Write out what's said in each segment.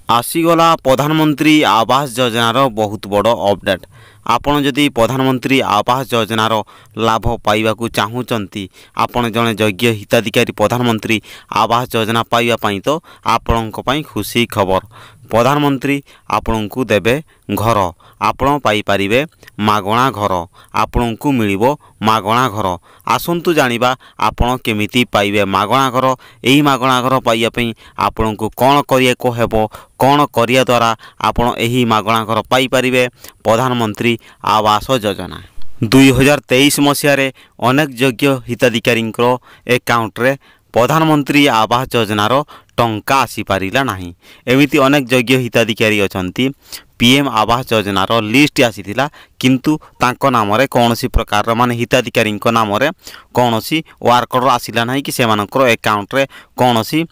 आसीगला प्रधानमंत्री आवास योजनार बहुत बड़ अपडेट। आपण जदि प्रधानमंत्री आवास योजनार लाभ पाइबाकू चाहूचंती, आपण जने योग्य हिताधिकारी प्रधानमंत्री आवास योजना पाइबा पई तो आपणक पई खुशी खबर। प्रधानमंत्री आपणकू देबे घर, आपण पाई परिबे मागणा घर, आपणकू मिलिबो मागणा घर। आसंतु जानिबा आपण केमिति पाइबे मागणा घर। एही मागणा घर पाइया पई आपणकू कोन करिएको हेबो, कोन करिया द्वारा आपण एही मागणा घर पाई परिबे प्रधानमंत्री आवास योजना। 2023 मसीह अनेक योग्य हिताधिकारी एकाउंट रे प्रधानमंत्री आवास योजनार टंका आसी पारिला नाही। एमिति अनेक योग्य हिताधिकारी अछंती। पीएम आवास योजनार लिस्ट आसीथिला, किंतु तांको नाम रे कोनोसी प्रकार माने हिताधिकारी नाम रे कोनोसी वर्कर आसिला नाही कि सेमानकर एकाउंट रे कोनोसी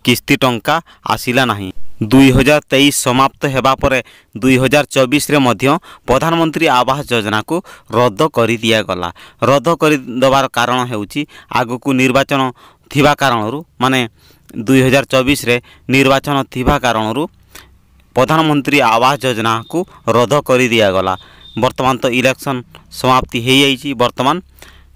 किस्ती टंका आसिला नाही। 2023 समाप्त हेबा परे 2024 रे मध्य प्रधानमंत्री आवास योजना को रद्द करि दिया गला। रद्द करि दबार कारण हेउची आगु निर्वाचन थिबा कारणरू, माने 2024 रे निर्वाचन थिबा कारणरू प्रधानमंत्री आवास योजना को रद्द करि दिया गला। वर्तमान तो इलेक्शन समाप्ति हो जाइए। वर्तमान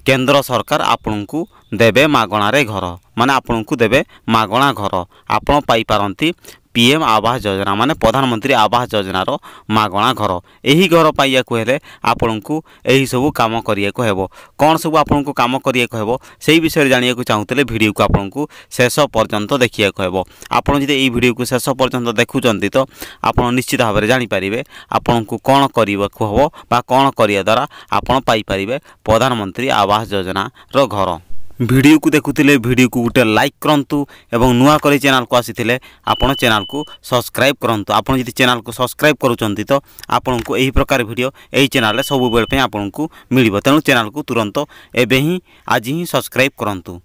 केंद्र सरकार आपनकू देबे मागणा रे घर, माने आपनकू देबे मागणा घर। आपण पाई पारंती पीएम आवास योजना, माने प्रधानमंत्री आवास योजनार मागणा घर। एही घर पाइया को हेले आपनकू एही सब काम करिया को हेबो। कोन सब आपनकू काम करिया को हेबो सेही विषय जानिया को चाहूतले वीडियो को आपनकू शेष पर्यंत देखिया को हेबो। आपण जदि एही वीडियो को शेष पर्यंत देखुचंती तो आपण निश्चित भाव में जानि परिबे आपनकू कोन करिबा को हेबो बा कोन करिया द्वारा आपण पाई परिबे प्रधानमंत्री आवास योजना रो घर। वीडियो को देखुतिले वीडियो को गोटे लाइक करंतु एवं नुआ करे चैनल को आसीथिले आपण चैनल को सब्सक्राइब करंतु। आपण जदि चैनल को सब्सक्राइब करूचंती तो आपण को एही प्रकार वीडियो एही चैनल रे सब बेल पे आपण को मिलिबो। तेणु चैनल को तुरंत एबे ही आज ही सब्सक्राइब करंतु।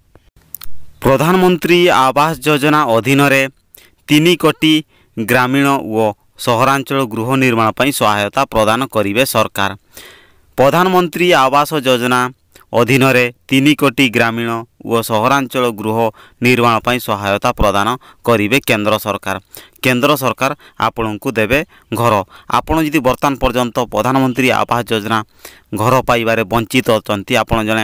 प्रधानमंत्री आवास योजना अधीन रे 3 कोटी ग्रामीण व सहरांचल गृह निर्माण पई सहायता प्रदान करिवे सरकार। प्रधानमंत्री आवास योजना अधीन रे 3 कोटी ग्रामीण व सहरांचल गृह निर्माण पई सहायता प्रदान करिवे केंद्र सरकार। केंद्र सरकार आपनकू देबे घर। आपण जदि वर्तमान पर्यंत प्रधानमंत्री आवास योजना घर पाइबारे वंचित अछंती, आपण जने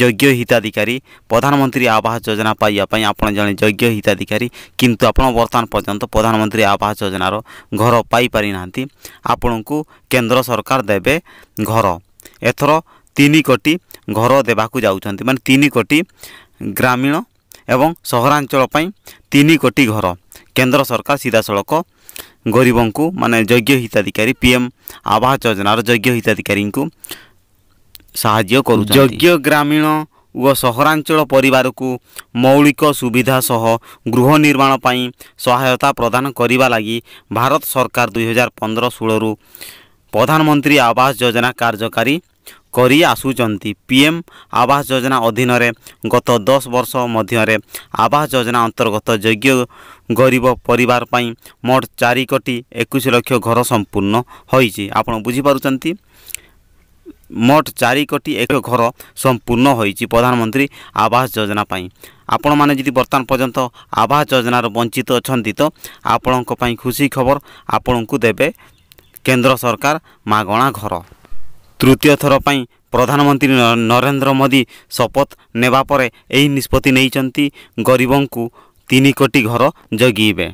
योग्य हिताधिकारी प्रधानमंत्री आवास योजना पाइया पई आपण जने योग्य हिताधिकारी, किंतु आपण वर्तमान पर्यंत प्रधानमंत्री आवास योजनार घर पाई पारि नांती, आपनकू केंद्र सरकार देबे घर। एथरो 3 कोटी घर देबाकू जाउछंती, माने 3 कोटी ग्रामीण एवं सहरांचल पई 3 कोटी घर केंद्र सरकार सीधा सड़क गरीबों को, माने योग्य हिताधिकारी पीएम आवास योजनार योग्य हिताधिकारी को साहाय्य करू। योग्य ग्रामीण व सहरांचल परिवार को मौलिक सुविधा सह गृह निर्माण पई सहायता प्रदान करिबा लागि भारत सरकार 2015-16 रु प्रधानमंत्री आवास योजना कार्यकारी करी आसुचंती। पीएम आवास योजना अधीन रे गत 10 वर्ष मध्य आवास योजना अंतर्गत योग्य गरीब परिवार पई मोट 4 कोटी 21 लाख घर संपूर्ण होईची। आपण बुझी पारुचंती, मोट 4 कोटी 1 घर संपूर्ण होईची प्रधानमंत्री आवास योजना पई। आपण माने जदि वर्तमान पर्यंत आवास योजनार वंचित अछंती तो आपणक पई खुशी खबर, आपणकू देबे केंद्र सरकार मागणा घर। तृतीय थर पई प्रधानमंत्री नरेंद्र मोदी शपथ नेबा परे एही निष्पत्ति नैचंती गरीबों को 3 कोटी घर जगीबे।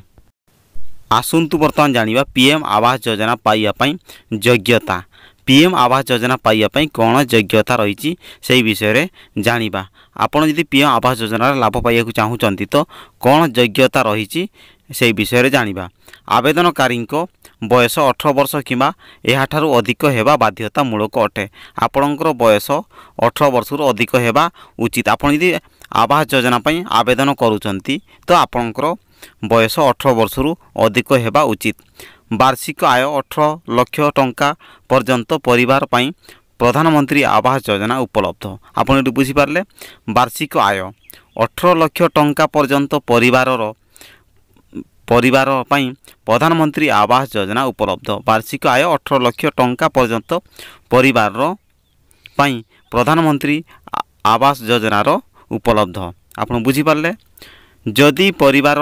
आसंतु वर्तमान जानिबा पीएम आवास योजना पाइया पई योग्यता। पीएम आवास योजना पाइया पई कोन योग्यता रहिची सेही विषय रे जानिबा। आपण जदि पीएम आवास योजना लाभ पाइया को चाहूचंती तो कोन योग्यता रहिची सेही विषय रे जानिबा। आवेदनकारी को बयस 18 वर्ष किंबा एहाठारु अधिक हेबा बाध्यतामूलक अटे। आपणकर बयस 18 वर्ष रु अधिक हेबा उचित। आपण यदि आवास योजना पई आवेदन करूचंती तो आपणकर बयस 18 वर्ष रु अधिक हेबा उचित। वार्षिक आय 18 लाख टंका पर्यंत परिवार पई प्रधानमंत्री आवास योजना उपलब्ध। आपण एटु बुझी पारले, वार्षिक आय 18 लाख टंका पर्यंत परिवार पई प्रधानमंत्री आवास योजना उपलब्ध। वार्षिक आय 18 लाख टंका पर्यंत परिवार पई प्रधानमंत्री आवास योजनार उपलब्ध। आपण बुझी पारले, जदि परिवार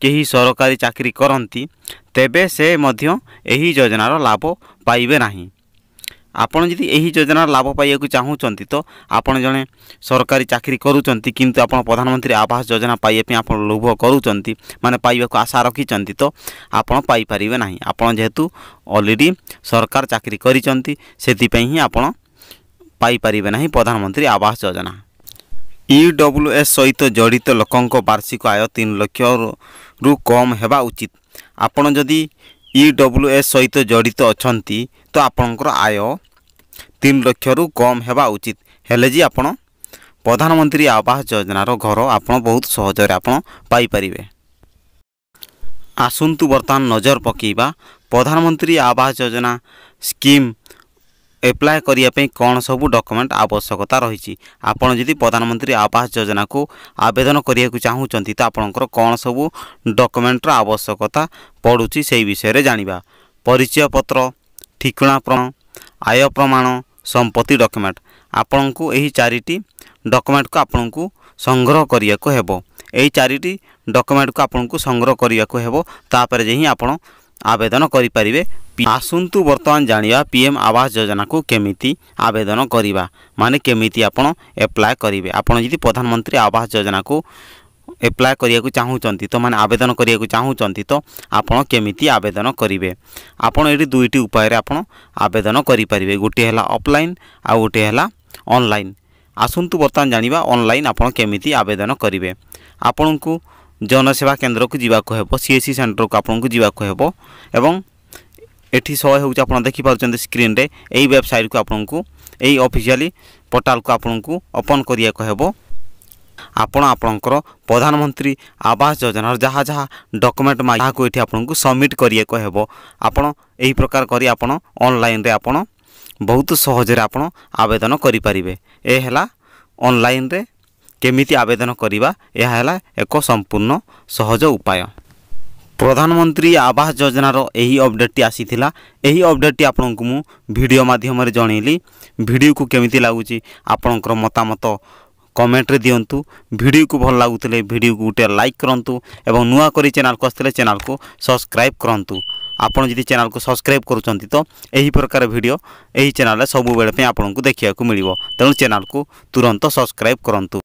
केही सरकारी चाकरी करती तेबे से मध्य एही योजनार लाभ पाइबे नाही। आपण जदि एही योजनार लाभ पाइबाकू चाहूचंती तो आपण जने सरकारी चाकरी करूचंती किंतु आपण प्रधानमंत्री आवास योजना पाइबा पे आपण लोभ करूचंती माने पाइबाकू आशा रखिचंती तो आपण पाइ परिबे नाही। आपण जेहेतु ऑलरेडी सरकार चाकरी करिचंती सेति पई ही आपण पाइ परिबे नाही प्रधानमंत्री आवास योजना। ईडब्ल्यूएस सहित जड़ित लोकंक वार्षिक आय 3 लाख रु कम हेबा उचित। आपण जदि ईडब्ल्यूएस सहित जड़ित अछंती तो आपणकर आय 3 लाख रु कम हेबा उचित हेले जी आपण प्रधानमंत्री आवास योजनार घर आपण बहुत सहज रे आपण पाइ परिबे। आसंतु वर्तमान नजर पकेइबा प्रधानमंत्री आवास योजना स्कीम एप्लाय करिया पे कौन सबू डॉक्यूमेंट आवश्यकता रही। आपड़ जदि प्रधानमंत्री आवास योजना को आवेदन करिया को चाहूचंती तो आपणकर कौन सबू डॉक्यूमेंटर आवश्यकता पड़ुची से विषय रे जानिबा। परिचय पत्र, ठिकाना प्रमाण, आय प्रमाण, संपत्ति डॉक्यूमेंट आपण को यही 4टी डॉक्यूमेंट को आपण को संग्रह करिया को हेबो। यही 4टी डॉक्यूमेंट को आपण को संग्रह करिया को हेबो तापर जे ही आपण आवेदन करि परिबे। आसंतु वर्तमान जानिबा पीएम आवास योजना को केमिति आवेदन करिबा माने केमिति आपण एप्लाय करिवे। आपण जदि प्रधानमंत्री आवास योजना को एप्लाय करिया को चाहूचंती तो माने आवेदन करिया को चाहूचंती तो आपण केमिति आवेदन करिवे। आपण एठी दुईटी उपाय रे आपण आवेदन करि परिबे। गोटे हला ऑफलाइन आ गोटे हला ऑनलाइन। आसंतु वर्तमान जानिबा ऑनलाइन आपण केमिति आवेदन करिवे। आपण को जनसेवा केंद्र को जीवा को हेबो, सीएससी सेंटर को आपण को जीवा को हेबो एवं एठी सय होउछ आपण देखि पाउछन स्क्रीन रे एई वेबसाइट को आपण को एई ऑफिशियली पोर्टल को आपण को ओपन करिया को हेबो। आपण आपणकर प्रधानमंत्री आवास योजना जहाँ जहाँ डॉक्यूमेंट मागा को एठी आपण को सबमिट करिया को हेबो। आपण एई प्रकार करी आपण ऑनलाइन रे आपण बहुत सहज रे आपण आवेदन करि परिबे। ए हला ऑनलाइन रे केमिति आवेदन करिबा यह हला एक संपूर्ण सहज उपाय। प्रधानमंत्री आवास योजनार यही अपडेट आसीथिला। यही अपडेट आपन को मु वीडियो माध्यम रे जणैली। वीडियो को केमिति लागुची आपनकर मतामत कमेंट रे दियंतु। वीडियो को भल लागुतले वीडियो को गोटे लाइक करंतु एवं नुआ करी चैनल को आस्तले चैनल को सब्सक्राइब करंतु। आपन जदि चैनल को सब्सक्राइब करूचंती तो एही प्रकार वीडियो एही चैनल रे सब बेले पे आपन को देखिया को मिलिवो। तेणु चैनल को तुरंत सब्सक्राइब करंतु।